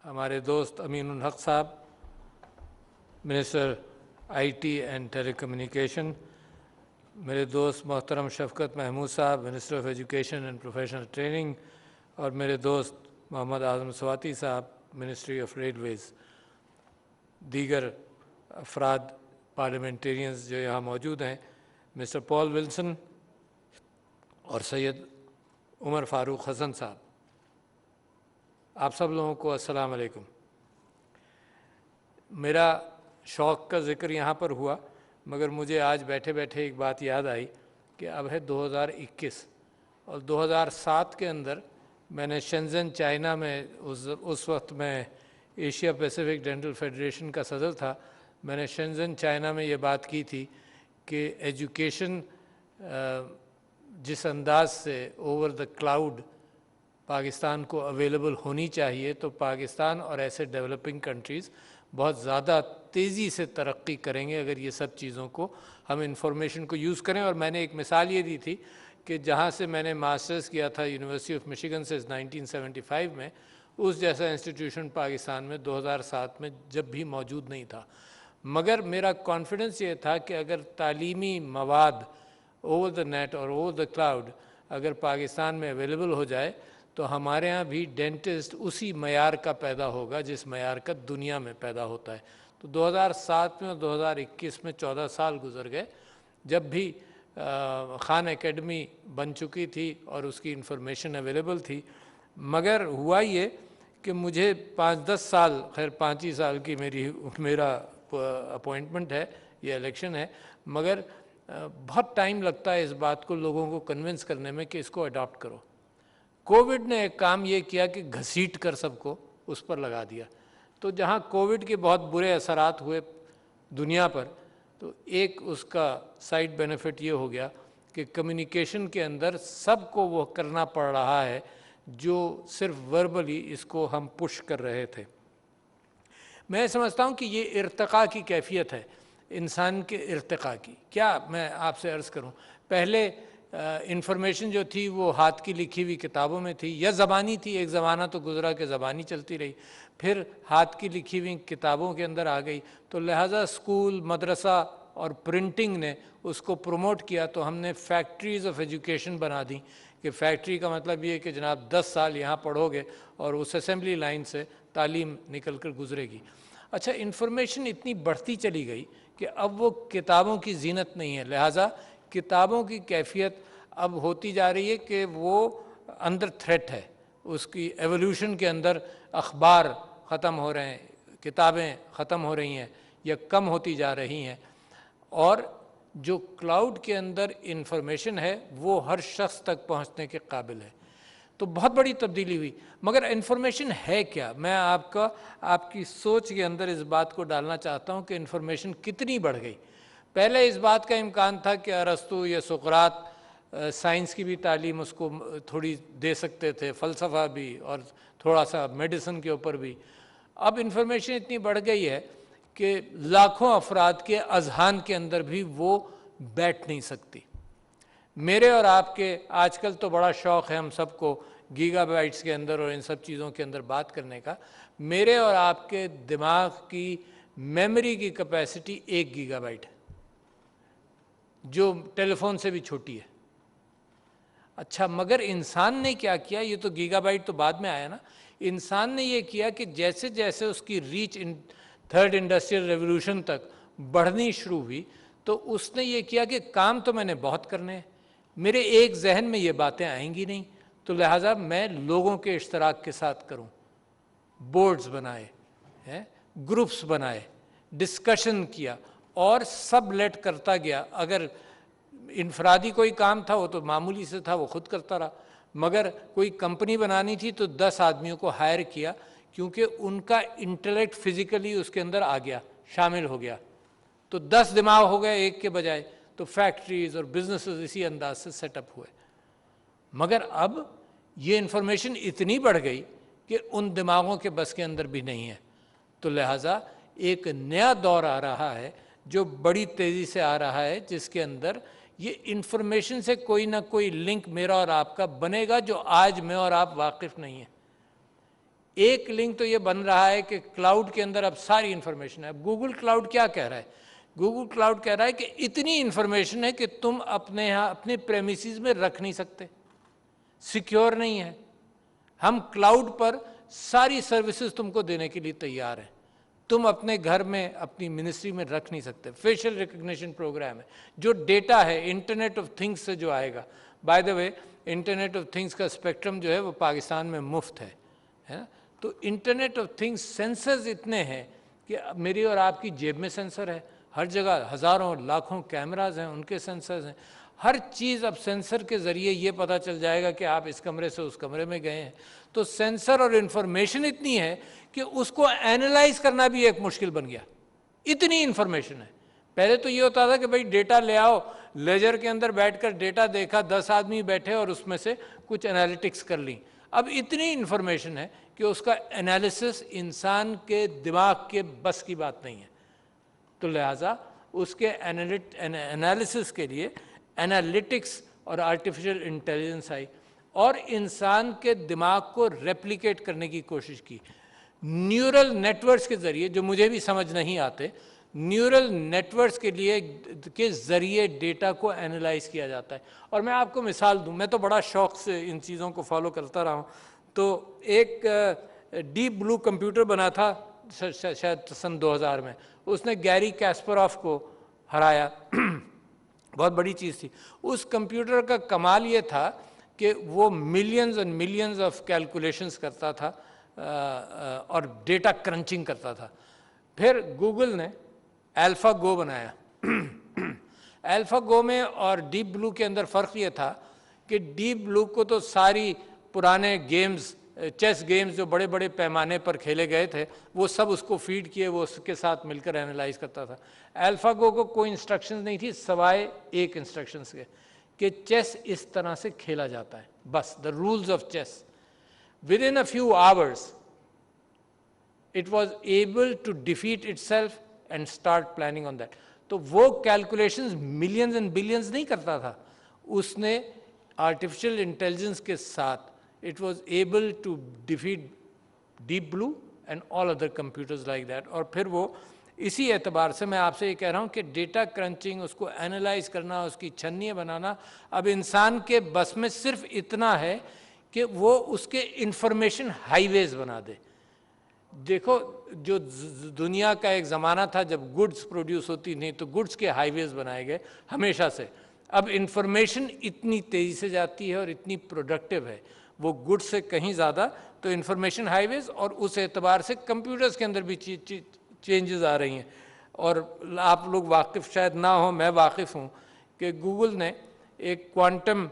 हमारे दोस्त अमीनुल हक साहब, मिनिस्टर आईटी एंड टेलीकम्युनिकेशन, मेरे दोस्त मोहतरम शफ़क़त महमूद साहब, minister of education and professional training, और मेरे दोस्त मोहम्मद आज़म स्वाति साहब, मिनिस्ट्री ऑफ रेलवेज़, दीगर अफराद पार्लियामेंटेरियंस जो यहाँ मौजूद हैं, मिस्टर पॉल विल्सन और सैयद उमर फ़ारूक हसन साहब, आप सब लोगों को अस्सलाम वालेकुम। मेरा शौक़ का ज़िक्र यहाँ पर हुआ, मगर मुझे आज बैठे बैठे एक बात याद आई कि अब है 2021 और 2007 के अंदर मैंने शेंज़न चाइना में उस वक्त मैं एशिया पैसिफिक डेंटल फेडरेशन का सदर था। मैंने शेंज़न चाइना में ये बात की थी कि एजुकेशन जिस अंदाज से ओवर द क्लाउड पाकिस्तान को अवेलेबल होनी चाहिए, तो पाकिस्तान और ऐसे डेवलपिंग कंट्रीज़ बहुत ज़्यादा तेज़ी से तरक्की करेंगे अगर ये सब चीज़ों को हम इंफॉर्मेशन को यूज़ करें। और मैंने एक मिसाल ये दी थी कि जहाँ से मैंने मास्टर्स किया था यूनिवर्सिटी ऑफ मिशिगन से 1975 में, उस जैसा इंस्टीट्यूशन पाकिस्तान में 2007 में जब भी मौजूद नहीं था। मगर मेरा कॉन्फिडेंस ये था कि अगर तालीमी मवाद ओवर द नेट और ओवर द क्लाउड अगर पाकिस्तान में अवेलेबल हो जाए तो हमारे यहाँ भी डेंटिस्ट उसी मयार का पैदा होगा जिस मयार का दुनिया में पैदा होता है। तो 2007 में और 2021 में 14 साल गुजर गए जब भी खान एकेडमी बन चुकी थी और उसकी इन्फॉर्मेशन अवेलेबल थी। मगर हुआ ये कि मुझे 5-10 साल, खैर 5 ही साल की मेरा अपॉइंटमेंट है, ये इलेक्शन है, मगर बहुत टाइम लगता है इस बात को लोगों को कन्विंस करने में कि इसको अडॉप्ट करो। कोविड ने एक काम ये किया कि घसीट कर सबको उस पर लगा दिया। तो जहाँ कोविड के बहुत बुरे असरात हुए दुनिया पर, तो एक उसका साइड बेनिफिट ये हो गया कि कम्युनिकेशन के अंदर सबको वो करना पड़ रहा है जो सिर्फ वर्बली इसको हम पुश कर रहे थे। मैं समझता हूँ कि ये इर्तिका की कैफियत है, इंसान के इर्तिका की। क्या मैं आपसे अर्ज़ करूँ, पहले इंफॉर्मेशन जो थी वो हाथ की लिखी हुई किताबों में थी या ज़बानी थी। एक ज़माना तो गुज़रा कि ज़बानी चलती रही, फिर हाथ की लिखी हुई किताबों के अंदर आ गई। तो लिहाजा स्कूल, मदरसा और प्रिंटिंग ने उसको प्रमोट किया। तो हमने फैक्ट्रीज़ ऑफ एजुकेशन बना दी कि फैक्ट्री का मतलब ये कि जनाब 10 साल यहाँ पढ़ोगे और उस असेंबली लाइन से तालीम निकल कर गुजरेगी। अच्छा, इंफॉर्मेशन इतनी बढ़ती चली गई कि अब वो किताबों की जीनत नहीं है, लिहाजा किताबों की कैफियत अब होती जा रही है कि वो अंदर थ्रेट है। उसकी एवोल्यूशन के अंदर अखबार ख़त्म हो रहे हैं, किताबें ख़त्म हो रही हैं या कम होती जा रही हैं, और जो क्लाउड के अंदर इंफॉर्मेशन है वो हर शख्स तक पहुंचने के काबिल है। तो बहुत बड़ी तब्दीली हुई। मगर इन्फॉर्मेशन है क्या, मैं आपकी सोच के अंदर इस बात को डालना चाहता हूँ कि इन्फॉर्मेशन कितनी बढ़ गई। पहले इस बात का इम्कान था कि अरस्तु या सुकरात साइंस की भी तालीम उसको थोड़ी दे सकते थे, फ़लसफ़ा भी और थोड़ा सा मेडिसिन के ऊपर भी। अब इन्फॉर्मेशन इतनी बढ़ गई है कि लाखों अफराद के अजहान के अंदर भी वो बैठ नहीं सकती। मेरे और आपके आजकल तो बड़ा शौक़ है हम सबको गीगाबाइट्स के अंदर और इन सब चीज़ों के अंदर बात करने का। मेरे और आपके दिमाग की मेमोरी की कैपेसिटी 1 गीगाबाइट है, जो टेलीफोन से भी छोटी है। अच्छा, मगर इंसान ने क्या किया, ये तो गीगाबाइट तो बाद में आया ना। इंसान ने ये किया कि जैसे जैसे उसकी रीच थर्ड इंडस्ट्रियल रेवोल्यूशन तक बढ़नी शुरू हुई, तो उसने ये किया कि काम तो मैंने बहुत करने हैं, मेरे एक जहन में ये बातें आएंगी नहीं, तो लिहाजा मैं लोगों के इश्तराक के साथ करूं। बोर्ड्स बनाए हैं, ग्रुप्स बनाए, डिस्कशन किया और सब लेट करता गया। अगर इनफरादी कोई काम था वो तो मामूली से था, वो खुद करता रहा। मगर कोई कंपनी बनानी थी तो 10 आदमियों को हायर किया, क्योंकि उनका इंटेलेक्ट फिजिकली उसके अंदर आ गया, शामिल हो गया। तो 10 दिमाग हो गए एक के बजाय। तो फैक्ट्रीज और बिजनेसेस इसी अंदाज से सेटअप हुए। मगर अब ये इन्फॉर्मेशन इतनी बढ़ गई कि उन दिमागों के बस के अंदर भी नहीं है। तो लिहाजा एक नया दौर आ रहा है जो बड़ी तेज़ी से आ रहा है, जिसके अंदर ये इन्फॉर्मेशन से कोई ना कोई लिंक मेरा और आपका बनेगा जो आज मैं और आप वाकिफ़ नहीं है। एक लिंक तो ये बन रहा है कि क्लाउड के अंदर अब सारी इंफॉर्मेशन है। अब गूगल क्लाउड क्या कह रहा है? गूगल क्लाउड कह रहा है कि इतनी इंफॉर्मेशन है कि तुम अपने यहाँ अपने प्रेमिसेस में रख नहीं सकते, सिक्योर नहीं है। हम क्लाउड पर सारी सर्विसेज तुमको देने के लिए तैयार हैं, तुम अपने घर में अपनी मिनिस्ट्री में रख नहीं सकते। फेशियल रिकग्निशन प्रोग्राम है, जो डेटा है इंटरनेट ऑफ थिंग्स से जो आएगा, by the way internet of things का स्पेक्ट्रम जो है वो पाकिस्तान में मुफ्त है ना। तो इंटरनेट ऑफ थिंग्स सेंसर्स इतने हैं कि मेरी और आपकी जेब में सेंसर है, हर जगह हज़ारों लाखों कैमराज हैं, उनके सेंसर्स हैं। हर चीज़ अब सेंसर के ज़रिए ये पता चल जाएगा कि आप इस कमरे से उस कमरे में गए हैं। तो सेंसर और इन्फॉर्मेशन इतनी है कि उसको एनालाइज करना भी एक मुश्किल बन गया, इतनी इन्फॉर्मेशन है। पहले तो ये होता था कि भाई डेटा ले आओ, लेजर के अंदर बैठकर डेटा देखा, 10 आदमी बैठे और उसमें से कुछ एनालिटिक्स कर ली। अब इतनी इन्फॉर्मेशन है कि उसका एनालिसिस इंसान के दिमाग के बस की बात नहीं है। तो लिहाजा उसके एनालिसिस के लिए एनालिटिक्स और आर्टिफिशियल इंटेलिजेंस आई और इंसान के दिमाग को रेप्लिकेट करने की कोशिश की। न्यूरल नेटवर्क्स के ज़रिए, जो मुझे भी समझ नहीं आते, न्यूरल नेटवर्क्स के ज़रिए डेटा को एनालाइज किया जाता है। और मैं आपको मिसाल दूं, मैं तो बड़ा शौक़ से इन चीज़ों को फॉलो करता रहा हूँ। तो एक डीप ब्लू कंप्यूटर बना था शायद सन 2000 में, उसने गैरी कैस्परॉफ को हराया बहुत बड़ी चीज़ थी। उस कंप्यूटर का कमाल ये था कि वो millions and millions of calculations करता था और डेटा क्रंचिंग करता था। फिर गूगल ने अल्फा गो बनाया अल्फा गो में और डीप ब्लू के अंदर फ़र्क ये था कि डीप ब्लू को तो सारी पुराने गेम्स, चेस गेम्स जो बड़े बड़े पैमाने पर खेले गए थे, वो सब उसको फीड किए, वो उसके साथ मिलकर एनालाइज करता था। अल्फा गो को कोई इंस्ट्रक्शंस नहीं थी सवाए एक इंस्ट्रक्शंस के कि चेस इस तरह से खेला जाता है, बस the rules of chess. Within a few hours, it was able to defeat itself and start planning on that. तो वो कैलकुलेशंस मिलियंस एंड बिलियंस नहीं करता था, उसने आर्टिफिशियल इंटेलिजेंस के साथ it was able to defeat Deep Blue and all other computers like that. और फिर वो इसी एतबार से मैं आपसे ये कह रहा हूँ कि डेटा क्रंचिंग, उसको एनालाइज करना, उसकी छन्नी बनाना अब इंसान के बस में सिर्फ इतना है कि वो उसके इंफॉर्मेशन हाईवेज बना दे। देखो, जो दुनिया का एक ज़माना था जब गुड्स प्रोड्यूस होती थी तो गुड्स के हाईवेज बनाए गए हमेशा से। अब इंफॉर्मेशन इतनी तेज़ी से जाती है और इतनी प्रोडक्टिव है, वो गुड्स से कहीं ज़्यादा, तो इंफॉर्मेशन हाईवेज, और उस एतबार से कंप्यूटर्स के अंदर भी चेंजेस आ रही हैं। और आप लोग वाकिफ़ शायद ना हो, मैं वाकिफ़ हूँ कि गूगल ने एक क्वांटम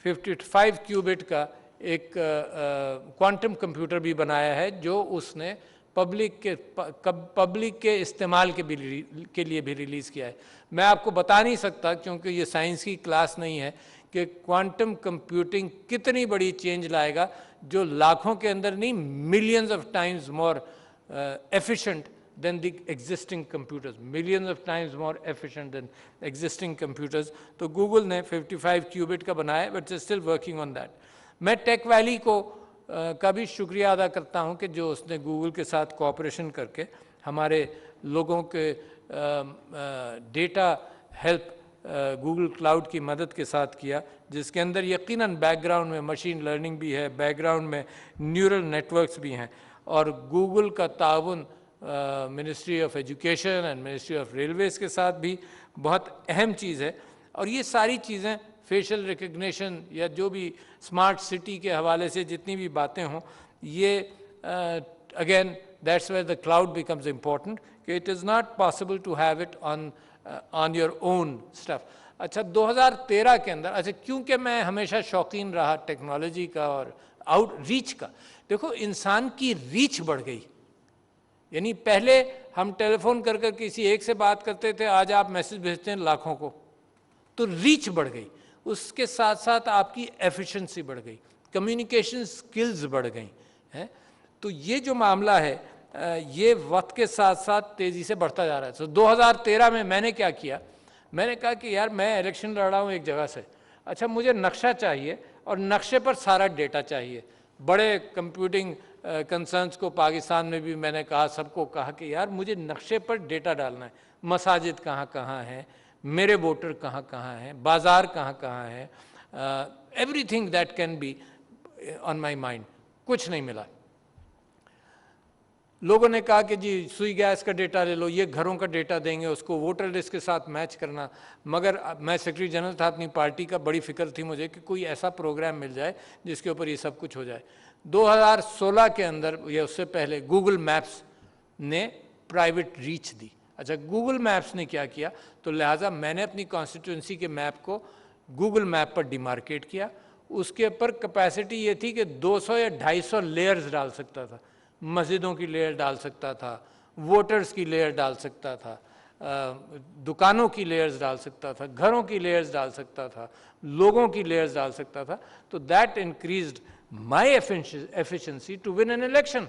55 क्यूबिट का एक क्वांटम कंप्यूटर भी बनाया है, जो उसने पब्लिक के इस्तेमाल के लिए भी रिलीज़ किया है। मैं आपको बता नहीं सकता क्योंकि ये साइंस की क्लास नहीं है कि क्वांटम कंप्यूटिंग कितनी बड़ी चेंज लाएगा, जो लाखों के अंदर नहीं, millions of times more efficient than the existing computers, millions of times more efficient than existing computers. तो गूगल ने 55 क्यूबिट का बनाया, but is still working on that. मैं टेक वैली को का भी शुक्रिया अदा करता हूं कि जो उसने गूगल के साथ कोऑपरेशन करके हमारे लोगों के डेटा हेल्प गूगल क्लाउड की मदद के साथ किया, जिसके अंदर यकीनन बैकग्राउंड में मशीन लर्निंग भी है, बैकग्राउंड में न्यूरल नेटवर्क्स भी हैं, और गूगल का ताउन ministry of education and ministry of Railways के साथ भी बहुत अहम चीज़ है। और ये सारी चीज़ें फेशियल रिकग्निशन या जो भी स्मार्ट सिटी के हवाले से जितनी भी बातें हों, ये again that's where the cloud becomes important, कि it is not possible to have it on your own stuff. अच्छा, 2013 के अंदर, अच्छा क्योंकि मैं हमेशा शौकीन रहा टेक्नोलॉजी का और रीच का, देखो इंसान की रीच बढ़ गई। यानी पहले हम टेलीफोन कर कर किसी एक से बात करते थे, आज आप मैसेज भेजते हैं लाखों को, तो रीच बढ़ गई। उसके साथ साथ आपकी एफिशिएंसी बढ़ गई, कम्युनिकेशन स्किल्स बढ़ गई हैं। तो ये जो मामला है ये वक्त के साथ साथ तेज़ी से बढ़ता जा रहा है। तो 2013 में मैंने क्या किया, मैंने कहा कि यार मैं इलेक्शन लड़ रहा हूँ एक जगह से, अच्छा मुझे नक्शा चाहिए और नक्शे पर सारा डेटा चाहिए, बड़े कंप्यूटिंग कंसर्न्स को पाकिस्तान में भी मैंने कहा, सबको कहा कि यार मुझे नक्शे पर डेटा डालना है, मसाजिद कहाँ कहाँ हैं, मेरे वोटर कहाँ कहाँ हैं, बाज़ार कहाँ कहाँ हैं, everything that can be on my mind. कुछ नहीं मिला। लोगों ने कहा कि जी सुई गैस का डेटा ले लो, ये घरों का डेटा देंगे, उसको वोटर लिस्ट के साथ मैच करना। मगर मैं सेक्रेटरी जनरल था अपनी पार्टी का, बड़ी फिक्र थी मुझे कि कोई ऐसा प्रोग्राम मिल जाए जिसके ऊपर ये सब कुछ हो जाए। 2016 के अंदर या उससे पहले गूगल मैप्स ने प्राइवेट रीच दी। अच्छा, गूगल मैप्स ने क्या किया, तो लिहाजा मैंने अपनी कॉन्स्टिट्यूंसी के मैप को गूगल मैप पर डिमार्केट किया। उसके ऊपर कैपेसिटी ये थी कि 200 या 250 लेयर्स डाल सकता था। मस्जिदों की लेयर डाल सकता था, वोटर्स की लेयर डाल सकता था, दुकानों की लेयर्स डाल सकता था, घरों की लेयर्स डाल सकता था, लोगों की लेयर्स डाल सकता था। तो that increased my efficiency to win an election.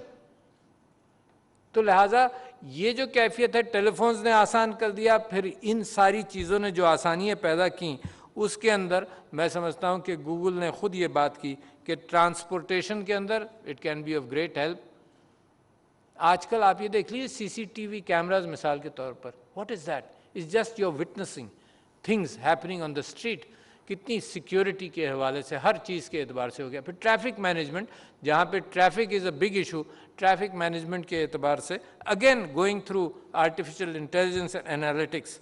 तो लिहाजा ये जो कैफियत है, टेलीफोन्स ने आसान कर दिया, फिर इन सारी चीज़ों ने जो आसानियाँ पैदा की, उसके अंदर मैं समझता हूँ कि गूगल ने खुद ये बात की कि ट्रांसपोर्टेशन के अंदर it can be of great help. आजकल आप ये देख लीजिए सीसीटीवी कैमराज मिसाल के तौर पर, what is that, is just your witnessing things happening on the street. कितनी सिक्योरिटी के हवाले से, हर चीज़ के एतबार से हो गया। फिर ट्रैफिक मैनेजमेंट, जहाँ पे traffic is a big issue, traffic management के एतबार से again going through artificial intelligence and analytics.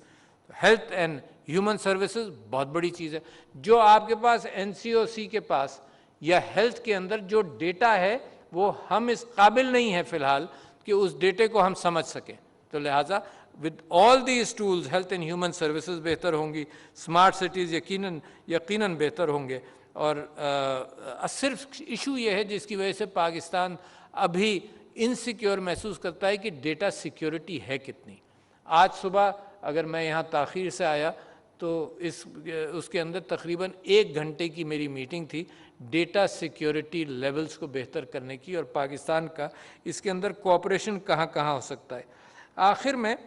Health and human services बहुत बड़ी चीज़ है। जो आपके पास NCOC के पास या हेल्थ के अंदर जो डेटा है, वो हम इस काबिल नहीं है फ़िलहाल कि उस डेटे को हम समझ सकें। तो लिहाजा with all these tools health and human services बेहतर होंगी, स्मार्ट सिटीज़ यकीनन बेहतर होंगे। और सिर्फ इशू ये है जिसकी वजह से पाकिस्तान अभी इनसिक्योर महसूस करता है कि डेटा सिक्योरिटी है कितनी। आज सुबह अगर मैं यहाँ ताख़ीर से आया तो उसके अंदर तकरीबन 1 घंटे की मेरी मीटिंग थी डेटा सिक्योरिटी लेवल्स को बेहतर करने की, और पाकिस्तान का इसके अंदर कोऑपरेशन कहाँ कहाँ हो सकता है। आखिर में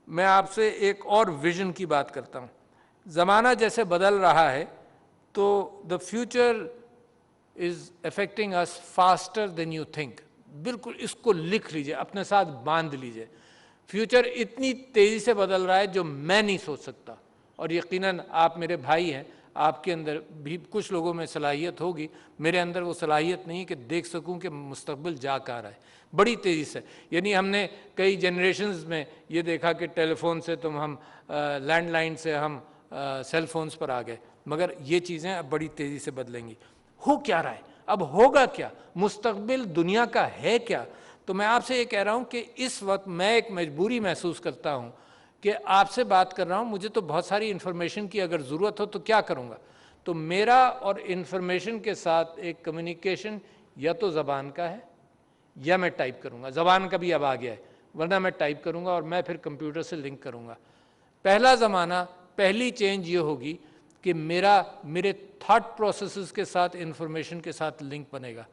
मैं आपसे एक और विज़न की बात करता हूँ। ज़माना जैसे बदल रहा है तो the future is affecting us faster than you think. बिल्कुल इसको लिख लीजिए, अपने साथ बांध लीजिए। फ्यूचर इतनी तेज़ी से बदल रहा है जो मैं नहीं सोच सकता, और यकीनन आप मेरे भाई हैं, आपके अंदर भी कुछ लोगों में सलाहियत होगी, मेरे अंदर वो सलाहियत नहीं है कि देख सकूं कि मुस्तकबिल जा कहाँ रहा है बड़ी तेज़ी से। यानी हमने कई जनरेशन्स में ये देखा कि टेलीफोन से हम लैंडलाइन से हम सेल फोन्स पर आ गए, मगर ये चीज़ें अब बड़ी तेज़ी से बदलेंगी। हो क्या रहा है, अब होगा क्या, मुस्तकबिल दुनिया का है क्या? तो मैं आपसे ये कह रहा हूँ कि इस वक्त मैं एक मजबूरी महसूस करता हूँ कि आपसे बात कर रहा हूँ, मुझे तो बहुत सारी इन्फॉर्मेशन की अगर ज़रूरत हो तो क्या करूँगा। तो मेरा और इन्फॉर्मेशन के साथ एक कम्युनिकेशन या तो ज़बान का है या मैं टाइप करूँगा। ज़बान का भी अब आ गया है, वरना मैं टाइप करूँगा और मैं फिर कंप्यूटर से लिंक करूँगा। पहला ज़माना, पहली चेंज ये होगी कि मेरे थाट प्रोसेसेस के साथ इन्फॉर्मेशन के साथ लिंक बनेगा।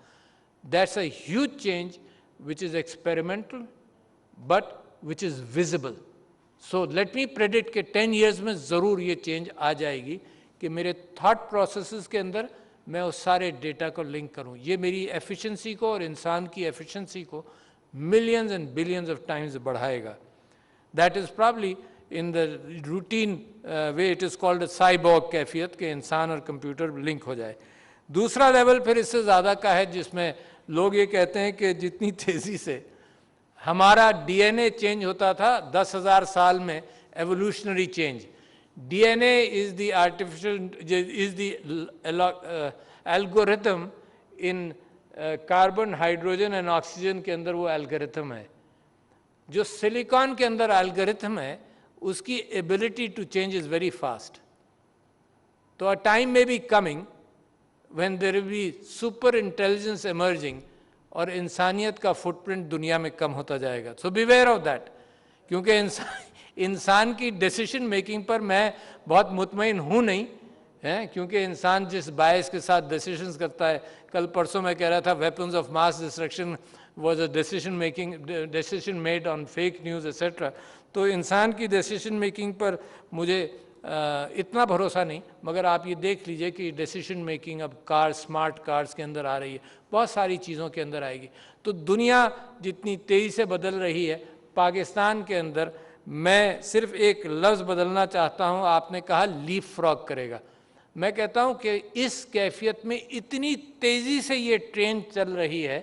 That's a huge change which is experimental but which is visible. So let me predict कि 10 ईयर्स में ज़रूर ये चेंज आ जाएगी कि मेरे थाट प्रोसेसेस के अंदर मैं उस सारे डेटा को लिंक करूं। ये मेरी एफिशिएंसी को और इंसान की एफिशिएंसी को millions and billions of times बढ़ाएगा। That is probably in the routine way it is called cyborg कैफियत के इंसान और कंप्यूटर लिंक हो जाए। दूसरा लेवल फिर इससे ज़्यादा का है जिसमें लोग ये कहते हैं कि जितनी तेज़ी से हमारा डीएनए चेंज होता था 10,000 साल में, evolutionary change, DNA is the artificial is the algorithm in carbon, hydrogen and oxygen के अंदर वो एल्गोरिथम है। जो सिलिकॉन के अंदर एल्गोरिथम है उसकी ability to change is very fast. तो a time may be coming when there will be super intelligence emerging और इंसानियत का फुटप्रिंट दुनिया में कम होता जाएगा। सो बीवेयर ऑफ दैट, क्योंकि इंसान की डिसीजन मेकिंग पर मैं बहुत मुतमईन हूँ नहीं है, क्योंकि इंसान जिस बायस के साथ डिसीजंस करता है, कल परसों मैं कह रहा था weapons of mass destruction was a decision made on fake news etcetera. तो इंसान की डिसीजन मेकिंग पर मुझे इतना भरोसा नहीं, मगर आप ये देख लीजिए कि डिसीजन मेकिंग अब कार, स्मार्ट कार्स के अंदर आ रही है, बहुत सारी चीज़ों के अंदर आएगी। तो दुनिया जितनी तेज़ी से बदल रही है, पाकिस्तान के अंदर मैं सिर्फ एक लफ्ज़ बदलना चाहता हूँ। आपने कहा लीप फ्रॉग करेगा, मैं कहता हूँ कि इस कैफियत में इतनी तेज़ी से ये ट्रेन चल रही है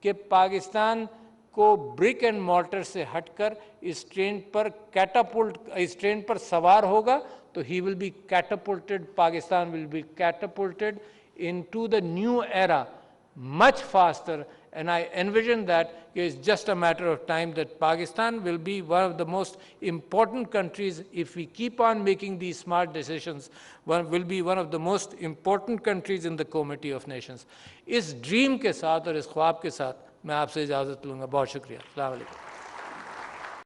कि पाकिस्तान को ब्रिक एंड मॉर्टर से हटकर इस ट्रेन पर इस ट्रेन पर सवार होगा तो ही will be catapulted, Pakistan will be catapulted into the new era much faster, and I envision that it's just a matter of time that Pakistan will be one of the most important countries if we keep on making these smart decisions. Will be one of the most important countries in the Committee of Nations. इस dream के साथ और इस ख्वाब के साथ मैं आपसे इजाज़त लूँगा। बहुत शुक्रिया। अस्सलाम वालेकुम।